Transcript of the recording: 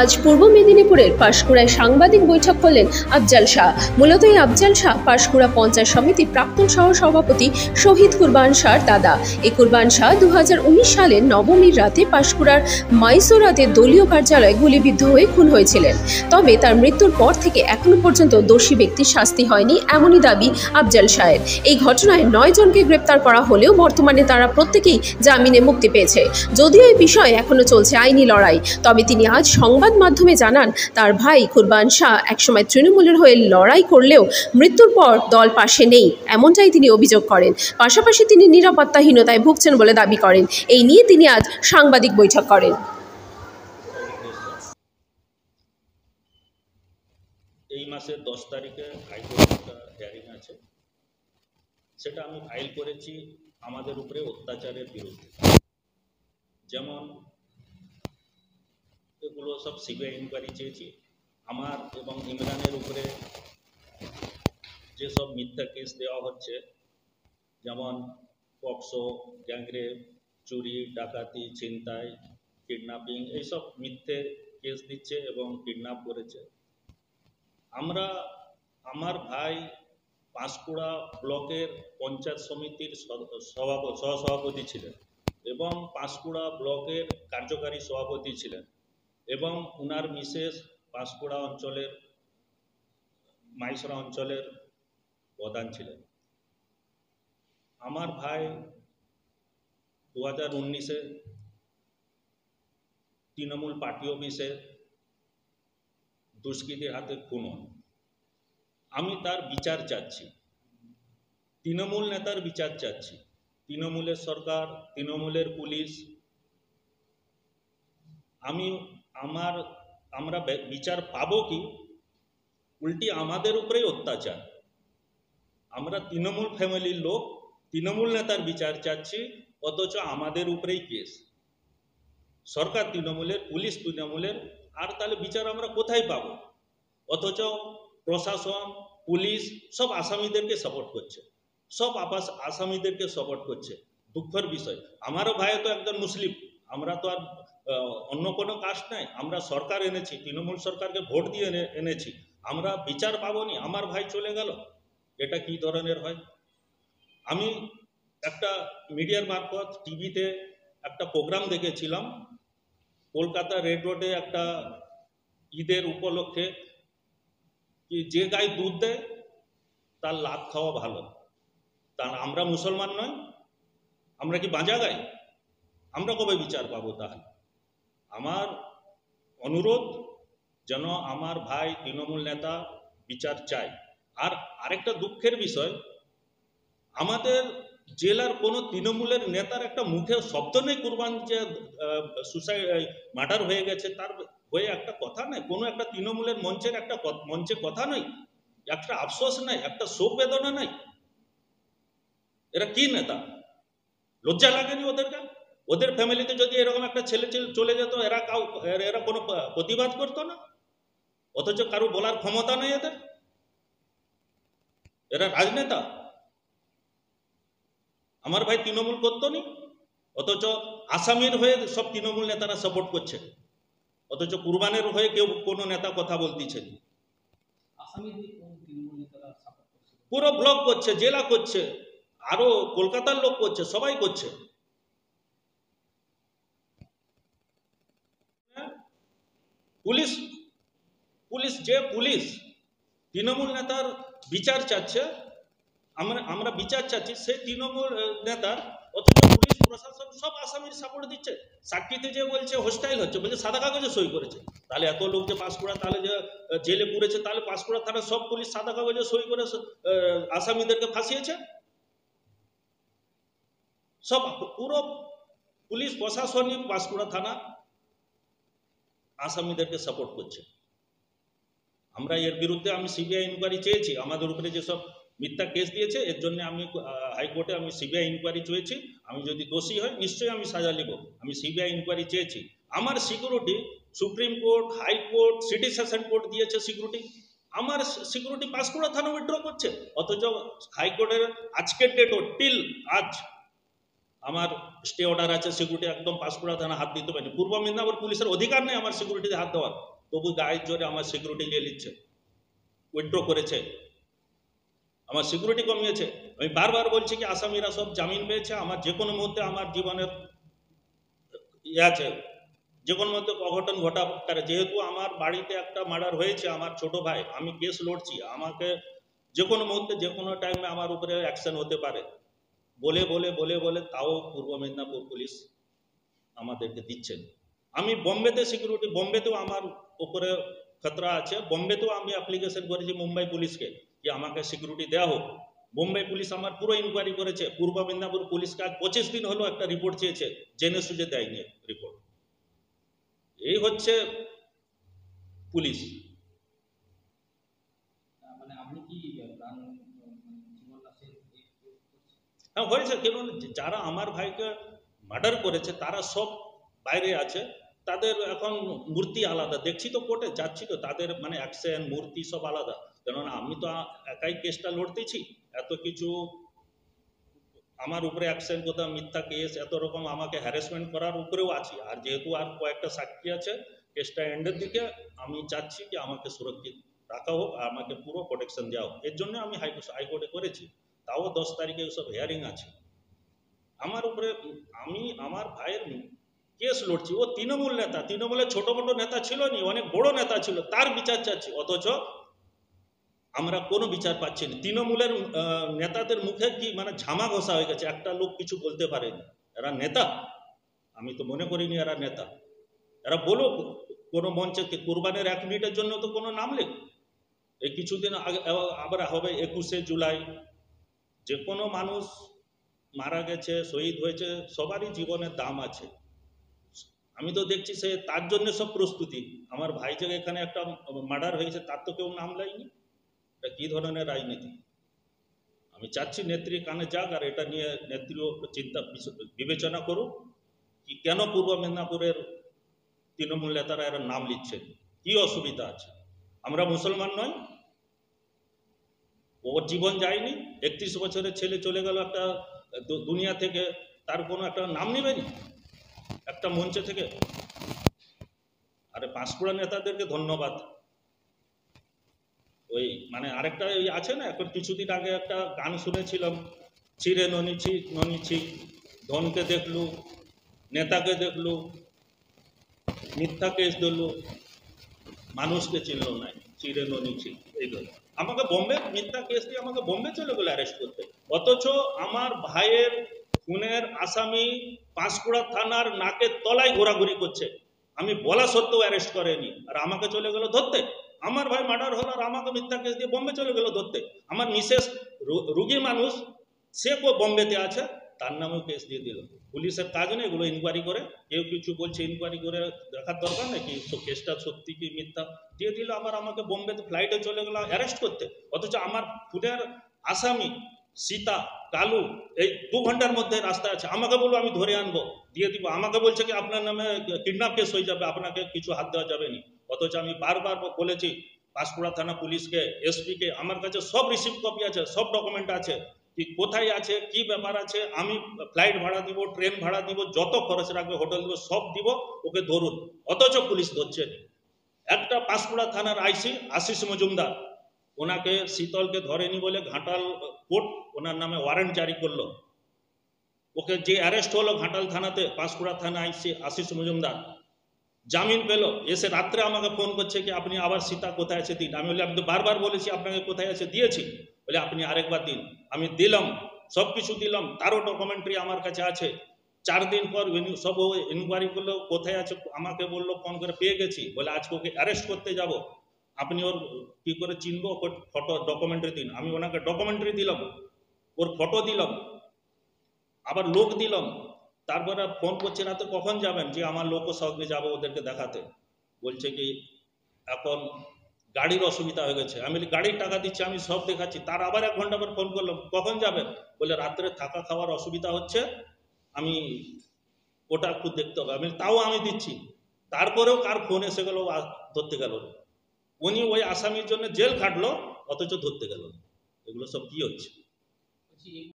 আজ পূর্ব মেদিনীপুরের পাঁশকুড়ায় সাংবাদিক বৈঠক করলেন আফজাল শাহ। মূলত এই আফজাল শাহ পাঁশকুড়া পঞ্চায়েত সমিতির প্রাক্তন সহ সভাপতি শহীদ কুরবান শাহর দাদা। এই কুরবান শাহ 2019 সালের নবমীর রাতে পাঁশকুড়ার মাইসোরাতে দলীয় কার্যালয়ে গুলিবিদ্ধ হয়ে খুন হয়েছিলেন। তবে তার মৃত্যুর পর থেকে এখনো পর্যন্ত দোষী ব্যক্তির শাস্তি হয়নি, এমনই দাবি আফজাল শাহের। এই ঘটনায় 9 জনকে গ্রেপ্তার করা হলেও বর্তমানে তারা প্রত্যেকেই জামিনে মুক্তি পেয়েছে। যদিও এই বিষয়ে এখনো চলছে আইনি লড়াই, তবে তিনি আজ সংবাদ মাধ্যমে জানান তার ভাই কুরবান শাহ একসময় তৃণমূলের হয়ে লড়াই করলেও মৃত্যুর পর দল পাশে নেই, এমনটাই তিনি অভিযোগ করেন। পাশাপাশি তিনি নিরাপত্তাহীনতায় ভুগছেন বলে দাবি করেন। এই নিয়ে তিনি আজ সাংবাদিক বৈঠক করেন। এই মাসের 10 তারিখে হাইকোর্টে একটা হিয়ারিং আছে, সেটা আমি ফাইল করেছি আমাদের উপরে অত্যাচারের বিরুদ্ধে। যেমন এগুলো সব সিবিআই ইনকোয়ারি চেয়েছি। আমার এবং ইমরানের উপরে যেসব মিথ্যা কেস দেওয়া হচ্ছে, যেমন পক্সো, গ্যাংরেপ, চুরি, ডাকাতি, ছিনতাই, কিডন্যাপিং, এইসব মিথ্যে কেস দিচ্ছে এবং কিডন্যাপ করেছে। আমার ভাই পাঁশকুড়া ব্লকের পঞ্চায়েত সমিতির সহসভাপতি ছিলেন এবং পাঁশকুড়া ব্লকের কার্যকারী সভাপতি ছিলেন এবং উনার মিসেস পাঁশকুড়া অঞ্চলের মাইসরা অঞ্চলের প্রধান ছিলেন। আমার ভাই 2019-এ তৃণমূল পার্টি অফিসে দুষ্কৃতীর হাতে খুন হন। আমি তার বিচার চাচ্ছি, তৃণমূল নেতার বিচার চাচ্ছি। তৃণমূলের সরকার, তৃণমূলের পুলিশ, আমরা বিচার পাবো কি? উল্টি আমাদের উপরেই অত্যাচার। আমরা তৃণমূল ফ্যামিলির লোক, তৃণমূল নেতার বিচার চাচ্ছি, অথচ আমাদের উপরেই কেস। সরকার তৃণমূলের, পুলিশ তৃণমূলের, আর তাহলে বিচার আমরা কোথায় পাবো? অথচ প্রশাসন, পুলিশ সব আসামিদেরকে সাপোর্ট করছে, আসামিদেরকে সাপোর্ট করছে। দুঃখের বিষয়, আমারও ভাই তো একজন মুসলিম, আমরা তো আর অন্য কোনো কাস্ট নাই। আমরা সরকার এনেছি, তৃণমূল সরকারকে ভোট দিয়ে এনেছি, আমরা বিচার পাবনি, আমার ভাই চলে গেল। এটা কি ধরনের হয়? আমি একটা মিডিয়ার মারফত টিভিতে একটা প্রোগ্রাম দেখেছিলাম, কলকাতা রেড রোডে একটা ঈদের উপলক্ষে, কি যে গায়ে দুধ দেয় তার লাভ খাওয়া ভালো। তার আমরা মুসলমান নয়, আমরা কি বাঁচা গাই? আমরা কবে বিচার পাবো? তাহলে আমার অনুরোধ যেন আমার ভাই তৃণমূল নেতা বিচার চায়। আর আরেকটা দুঃখের বিষয়, আমাদের জেলার কোনো তৃণমূলের নেতার একটা মুখে শব্দ নেই কুরবান যে মার্ডার হয়ে গেছে তার হয়ে একটা কথা নেই, কোনো একটা তৃণমূলের মঞ্চে কথা নেই, একটা আফসোস নাই, একটা শোক বেদনা নাই। এরা কি নেতা? লজ্জা লাগেনি ওদেরকে? ওদের ফ্যামিলিতে যদি এরকম একটা ছেলে চলে যেত, এরা কোনো প্রতিবাদ করতো না? অথচ কারো বলার ক্ষমতা নেই এদের। এরা রাজনেতা। আমার ভাই তৃণমূল করতো নি, অথচ আসামির হয়ে সব তৃণমূল নেতারা সাপোর্ট করছে, অথচ কুরবানের হয়ে কেউ কোনো নেতা কথা বলতেছে। পুরো ব্লক করছে, জেলা করছে, আরো কলকাতার লোক করছে, সবাই করছে। পুলিশ তৃণমূল নেতার বিচার চাচ্ছে, আমরা বিচার চাচ্ছি সেই তৃণমূল নেতার, অথচ পুলিশ প্রশাসন সব আসামির সাপোর্ট দিচ্ছে। সাক্ষীতে যে বলছে হোস্টাইল হচ্ছে, বলছে সাদা কাগজে সই করেছে। তাহলে এত লোক যে পাঁশকুড়া তাহলে যে জেলে পুড়েছে, তাহলে পাঁশকুড়া থানার সব পুলিশ সাদা কাগজে সই করে আসামিদেরকে ফাঁসিয়েছে। সব পুরো পুলিশ প্রশাসনিক পাঁশকুড়া থানা আসামিদেরকে সাপোর্ট করছে। আমরা এর বিরুদ্ধে আমি সিবিআই ইনকোয়ারি চেয়েছি। আমাদের উপরে যেসব মিথ্যা কেস দিয়েছে, এর জন্য আমি হাইকোর্টে আমি সিবিআই ইনকোয়ারি চেয়েছি। আমি যদি দোষী হয় নিশ্চয়ই আমি সাজা নিব। আমি সিবিআই ইনকোয়ারি চেয়েছি। আমার security supreme court, high court, city session court দিয়েছে সিকিউরিটি। আমার সিকিউরিটি পাঁশকুড়া থানা উইথড্র করছে, অথচ হাইকোর্টের আজকের ডেটও টিল আজ আমার স্টে অর্ডার আছে, সিকিউরিটি একদম পাঁশকুড়া থানা হাত দিতে পারেনি। পূর্ব মেদিনীপুর পুলিশের অধিকার নেই আমার সিকিউরিটিতে হাত দেওয়ার, তবু গায়ের জোরে আমার সিকিউরিটি নিয়ে নিচ্ছে, উইথড্র করেছে, আমার সিকিউরিটি কমিয়েছে। আমি বারবার বলছি কি আসামিরা সব জামিন পেয়েছে, আমার যে কোনো মুহূর্তে আমার জীবনের আছে, যে কোনো মধ্যে অঘটন ঘটাতে পারে। যেহেতু আমার বাড়িতে একটা মার্ডার হয়েছে, আমার ছোট ভাই, আমি কেস লড়ছি, আমাকে যে কোনো মুহূর্তে যে কোনো টাইমে আমার উপরে অ্যাকশন হতে পারে বলে বলে বলে বলে তাও পূর্ব মেদিনীপুর পুলিশ আমাদেরকে দিচ্ছেন। আমি বোম্বেতে সিকিউরিটি, বোম্বেতেও আমার উপরে খতরা আছে, বোম্বেতেও আমি অ্যাপ্লিকেশন করেছি মুম্বাই পুলিশকে যে আমাকে সিকিউরিটি দেওয়া হোক। বোম্বাই পুলিশ আমার পুরো ইনকোয়ারি করেছে, পূর্ব মেদিনীপুর পুলিশকে আজ 25 দিন হলো একটা রিপোর্ট চেয়েছে, জেনে সুঝে দেয়নি রিপোর্ট। এই হচ্ছে পুলিশ। হ্যাঁ হয়েছে, কেন যারা আমার ভাইকে মার্ডার করেছে তারা সব বাইরে আছে, তাদের এখন মূর্তি আলাদা, দেখছি তো কোর্টে যাচ্ছি তো, তাদের মানে অ্যাকশন মূর্তি সব আলাদা। কেননা আমি তো একাই কেসটা লড়তেছি, এত কিছু আমার উপরে অ্যাকশন, কোথাও মিথ্যা কেস, এত রকম আমাকে হ্যারাসমেন্ট করার উপরেও আছি। আর যেহেতু আর কয়েকটা সাক্ষী আছে, কেসটা এন্ডের দিকে, আমি চাচ্ছি যে আমাকে সুরক্ষিত রাখা হোক, আমাকে পুরো প্রোটেকশন দেওয়া হোক। এর জন্য আমি হাইকোর্টে করেছি, তাও 10 তারিখে সব হিয়ারিং আছে আমার উপরে। আমি আমার ভাইয়ের কেস লড়ছি, ও তৃণমূল নেতা, তৃণমূলের ছোট মোটো নেতা ছিল নি, অনেক বড় নেতা ছিল, তার বিচার চাচ্ছি, অথচ আমরা কোনো বিচার পাচ্ছি না। তৃণমূলের নেতাদের মুখে কি মানে ঝামা ঘষা হয়ে গেছে, একটা লোক কিছু বলতে পারেনি। এরা নেতা? আমি তো মনে করিনি এরা নেতা। এরা বলো কোনো মঞ্চে কুরবানের 1 মিনিটের জন্য তো কোনো নাম লেখ। এই কিছুদিন আগে আবার হবে 21শে জুলাই, যে কোনো মানুষ মারা গেছে, শহীদ হয়েছে, সবারই জীবনের দাম আছে। আমি তো দেখছি সে তার জন্য সব প্রস্তুতি। আমার ভাই যে এখানে একটা মার্ডার হয়েছে তার তো কেউ নাম লাইনি। এটা কি ধরনের রাজনীতি? আমি চাচ্ছি নেত্রী কানে যাক, আর এটা নিয়ে নেত্রীও চিন্তা বিবেচনা করুক কি কেন পূর্ব মেদিনীপুরের তৃণমূল নেতারা এরা নাম লিখছেন, কি অসুবিধা আছে? আমরা মুসলমান নয়? ওর জীবন যায়নি, 31 বছরের ছেলে চলে গেল একটা দুনিয়া থেকে, তার কোনো একটা নাম নেবেনি একটা মঞ্চে থেকে? আরে পাঁশকুড়া নেতাদেরকে ধন্যবাদ। ওই মানে আরেকটা ওই আছে না, এখন কিছুদিন আগে একটা গান শুনেছিলাম, ছিঁড়ে ননিছি ননিছি, ধনকে দেখলু, নেতাকে দেখলু, মিথ্যা কেস দিলু, মানুষকে চিনল না, চিড়ে ননিছি। এইগুলো আমাকে বোম্বে মিথ্যা কেস দিয়ে আমাকে বোম্বে চলে গেলো অ্যারেস্ট করতে, অথচ আমার ভাইয়ের খুনের আসামি পাঁশকুড়া থানার নাকের তলায় ঘোরাঘুরি করছে, আমি বলা সত্ত্বেও অ্যারেস্ট করেনি, আর আমাকে চলে গেল ধরতে। আমার ভাই মার্ডার হলো আর আমাকে মিথ্যা কেস দিয়ে বোম্বে চলে গেল ধরতে। আমার মিসেস রুগী মানুষ, সে বোম্বেতে আছে, তার নামেও কেস দিয়ে দিল। পুলিশের কাজ নেই এগুলো ইনকোয়ারি করে? কেউ কিছু বলছে ইনকোয়ারি করে দেখার দরকার নাকি কেসটা সত্যি কি মিথ্যা? দিয়ে দিল, আবার আমাকে বোম্বেতে ফ্লাইটে চলে গেল অ্যারেস্ট করতে। অথচ আমার খুনের আসামি সীতা কালু এই 2 ঘন্টার মধ্যে রাস্তা আছে, আমাকে বলবো আমি ধরে আনবো, দিয়ে দিব। আমাকে বলছে কি আপনার নামে কিডন্যাপ কেস হয়ে যাবে, আপনাকে কিছু হাত দেওয়া যাবে না। অথচ আমি বারবার বলেছি পাঁশকুড়া থানা পুলিশকে, এসপিকে, আমার কাছে সব রিসিপ্ট কপি আছে, সব ডকুমেন্ট আছে, কি কোথায় আছে, কি ব্যাপার আছে, আমি ফ্লাইট ভাড়া দিব, ট্রেন ভাড়া দিব, যত খরচ রাখবে হোটেল দিব, সব দিব, ওকে ধরুন। অথচ পুলিশ ধরছে না। একটা পাঁশকুড়া থানার আইসি আশিস মজুমদার, ওনাকে শীতলকে ধরেনি বলে ঘাটাল কোর্ট ওনার নামে ওয়ারেন্ট জারি করলো। ওকে যে অ্যারেস্ট হলো ঘাটাল থানাতে, পাঁশকুড়া থানা আইসি আশিস মজুমদার জামিন পেল, এসে রাত্রে আমাকে ফোন করছে কি আপনি আবার সীতা কোথায় আছে দিন। আমি বলি আমি তো বারবার বলেছি আপনাকে কোথায় আছে দিয়েছি। বলে আপনি আরেকবার দিন। আমি দিলাম, সব কিছু দিলাম, তারও ডকুমেন্টারি আমার কাছে আছে। 4 দিন পর সব ইনকোয়ারি করলো কোথায় আছে, আমাকে বললো ফোন করে পেয়ে গেছি, বলে আজকে ওকে অ্যারেস্ট করতে যাব, আপনি ওর কি করে চিনবো, ফটো ডকুমেন্টারি দিন। আমি ওনাকে ডকুমেন্টারি দিলাম, ওর ফটো দিলাম, আবার লোক দিলাম। তারপরে ফোন করছে রাতে কখন যাবেন, যে আমার লোকও সঙ্গে যাবো ওদেরকে দেখাতে। বলছে কি এখন গাড়ির অসুবিধা হয়ে গেছে। আমি গাড়ির টাকা দিচ্ছি, আমি সব দেখাচ্ছি। তার আবার 1 ঘন্টা পর ফোন করলাম, কখন যাবেন? বলে রাত্রে থাকা খাওয়ার অসুবিধা হচ্ছে, আমি ওটা একটু দেখতে হবে। আমি তাও আমি দিচ্ছি। তারপরেও কার ফোন এসে গেল, ধরতে গেল। উনি ওই আসামির জন্য জেল খাটলো, অথচ ধরতে গেল। এগুলো সব কি হচ্ছে?